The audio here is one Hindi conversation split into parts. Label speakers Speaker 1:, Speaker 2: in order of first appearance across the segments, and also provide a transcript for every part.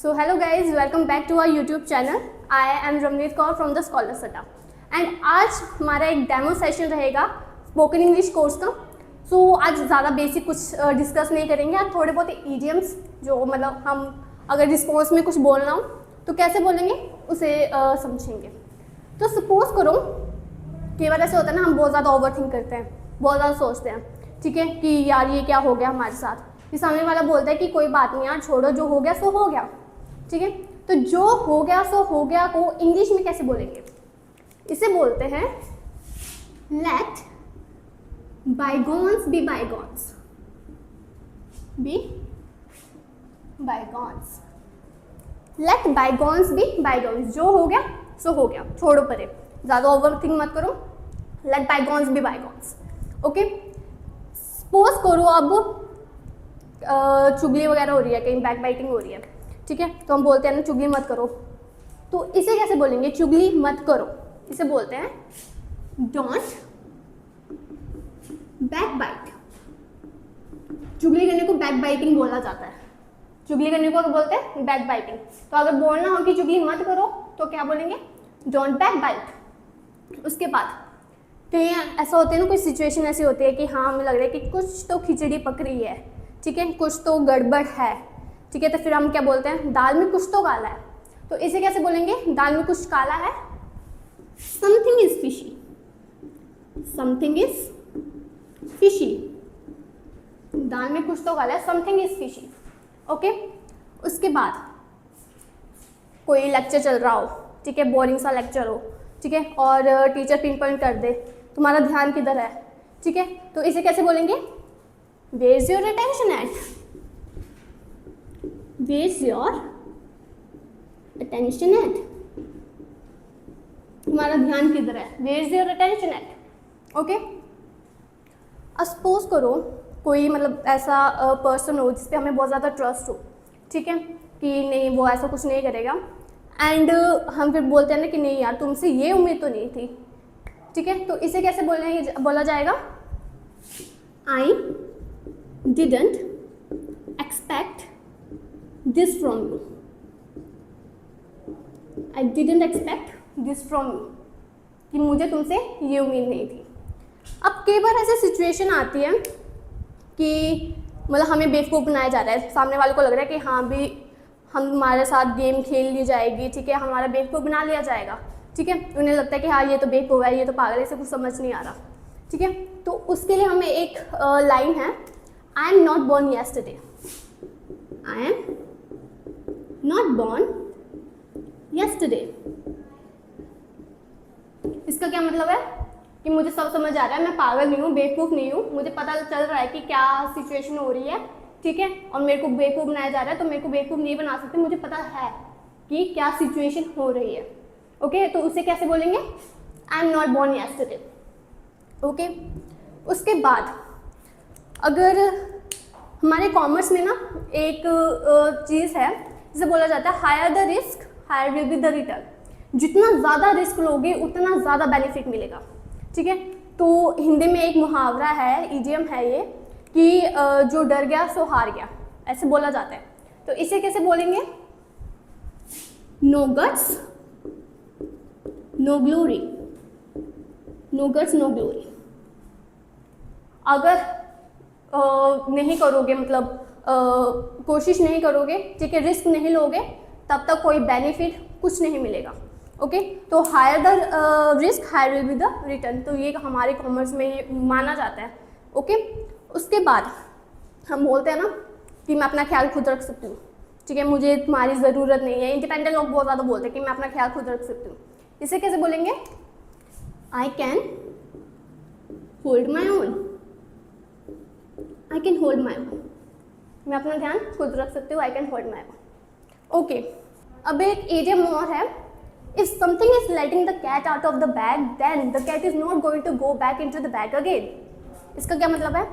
Speaker 1: So hello guys, welcome back to our YouTube channel. I am Ramneet Kaur from the Scholars Adda. And आज हमारा एक डेमो सेशन रहेगा स्पोकन इंग्लिश कोर्स का. So आज ज़्यादा बेसिक कुछ डिस्कस नहीं करेंगे. आज थोड़े बहुत ईडियम्स जो मतलब हम अगर रिस्पॉन्स में कुछ बोलना हो तो कैसे बोलेंगे उसे समझेंगे. तो सपोज करो कई बार ऐसे होता है ना, हम बहुत ज़्यादा ओवर थिंक करते हैं, बहुत ज़्यादा सोचते हैं, ठीक है, कि यार ये क्या हो गया हमारे साथ. ये सामने वाला बोलता है कि कोई बात नहीं यार, छोड़ो, जो हो गया सो हो गया. ठीक है, तो जो हो गया सो हो गया को इंग्लिश में कैसे बोलेंगे? इसे बोलते हैं let bygones be bygones. Be bygones. Let bygones be bygones. जो हो गया सो हो गया, छोड़ो परे, ज़्यादा ओवर थिंक मत करो. Let bygones be bygones. Okay, suppose करो अब चुगली वगैरह हो रही है, कहीं बैक बाइटिंग हो रही है, ठीक है, तो हम बोलते हैं ना चुगली मत करो. तो इसे कैसे बोलेंगे? चुगली मत करो इसे बोलते हैं डोंट बैक बाइट. चुगली करने को बैक बाइटिंग बोला जाता है. चुगली करने को बोलते हैं बैक बाइटिंग. तो अगर बोलना हो कि चुगली मत करो तो क्या बोलेंगे? Don't backbite. उसके बाद कहीं ऐसा होता है ना, कोई सिचुएशन ऐसी होती है कि हाँ हमें लग रहा है कि कुछ तो खिचड़ी पक रही है, ठीक है, कुछ तो गड़बड़ है, ठीक है, तो फिर हम क्या बोलते हैं? दाल में कुछ तो काला है. तो इसे कैसे बोलेंगे? दाल में कुछ काला है. Something is fishy. Something is fishy. दाल में कुछ तो काला है, समथिंग इज फिशी. ओके, उसके बाद कोई लेक्चर चल रहा हो, ठीक है, बोरिंग सा लेक्चर हो, ठीक है, और टीचर पिन पॉइंट कर दे, तुम्हारा ध्यान किधर है, ठीक है, तो इसे कैसे बोलेंगे? Where is your attention at. Where's your attention at? तुम्हारा ध्यान किधर है? Where's your attention at? Okay, अब सपोज करो कोई मतलब ऐसा पर्सन हो जिस पे हमें बहुत ज़्यादा ट्रस्ट हो, ठीक है, कि नहीं वो ऐसा कुछ नहीं करेगा, एंड हम फिर बोलते हैं ना कि नहीं यार तुमसे ये उम्मीद तो नहीं थी, ठीक है, तो इसे कैसे बोला जाएगा? I didn't expect this from you. I didn't expect this from you. कि मुझे तुमसे ये उम्मीद नहीं थी. अब कई बार ऐसी सिचुएशन आती है कि मतलब हमें बेवकूफ़ बनाया जा रहा है, सामने वाले को लग रहा है कि हाँ भी हम हमारे साथ गेम खेल ली जाएगी, ठीक है, हमारा बेवकूफ़ बना लिया जाएगा, ठीक है, उन्हें लगता है कि हाँ ये तो बेवकूफ़ है, ये तो पागल है, इसे कुछ समझ नहीं आ रहा, ठीक है, तो उसके लिए हमें एक लाइन है, I am not born yesterday. I am Not born yesterday. इसका क्या मतलब है? कि मुझे सब समझ आ रहा है, मैं पागल नहीं हूँ, बेवकूफ़ नहीं हूँ, मुझे पता चल रहा है कि क्या सिचुएशन हो रही है, ठीक है, और मेरे को बेवकूफ़ बनाया जा रहा है, तो मेरे को बेवकूफ़ नहीं बना सकते, मुझे पता है कि क्या सिचुएशन हो रही है. ओके, तो उसे कैसे बोलेंगे? I am not born yesterday. Okay, उसके बाद अगर हमारे कॉमर्स में ना एक चीज़ है जिसे बोला जाता है higher the risk higher will be the return. जितना ज़्यादा रिस्क लोगे उतना ज़्यादा बेनिफिट मिलेगा, ठीक है. तो हिंदी में एक मुहावरा है, इडियम है ये, कि जो डर गया सो हार गया, ऐसे बोला जाता है. तो इसे कैसे बोलेंगे? No guts no glory. No guts no glory. अगर नहीं करोगे, मतलब कोशिश नहीं करोगे, ठीक है, रिस्क नहीं लोगे, तब तक कोई बेनिफिट कुछ नहीं मिलेगा. ओके, तो higher the risk higher will be the return. तो ये हमारे कॉमर्स में ये माना जाता है. ओके, उसके बाद हम बोलते हैं ना कि मैं अपना ख्याल खुद रख सकती हूँ, ठीक है, मुझे तुम्हारी ज़रूरत नहीं है. इंडिपेंडेंट लोग बहुत ज़्यादा बोलते हैं कि मैं अपना ख्याल खुद रख सकती हूँ. इसे कैसे बोलेंगे? I can hold my own. I can hold my own. मैं अपना ध्यान खुद रख सकती हूँ. I can hold my own. Okay, अब एक इडियम और है, if something is letting the cat out of the bag then the cat is not going to go back into the bag again. इसका क्या मतलब है?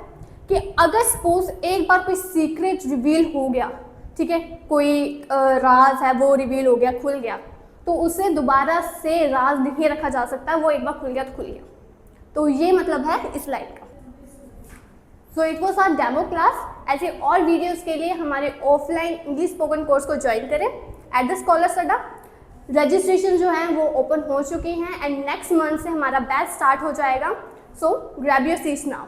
Speaker 1: कि अगर सपोज एक बार कोई सीक्रेट रिवील हो गया, ठीक है, कोई राज है वो रिवील हो गया, खुल गया, तो उसे दोबारा से राज नहीं रखा जा सकता, वो एक बार खुल गया तो खुल गया. तो ये मतलब है इस लाइन का. So it was our demo class. ऐसे और वीडियोज़ के लिए हमारे ऑफलाइन इंग्लिश स्पोकन कोर्स को ज्वाइन करें at the scholars Adda. Registration जो है वो ओपन हो चुकी हैं एंड नेक्स्ट मंथ से हमारा बैच स्टार्ट हो जाएगा। सो ग्रैब योर सीट्स नाउ।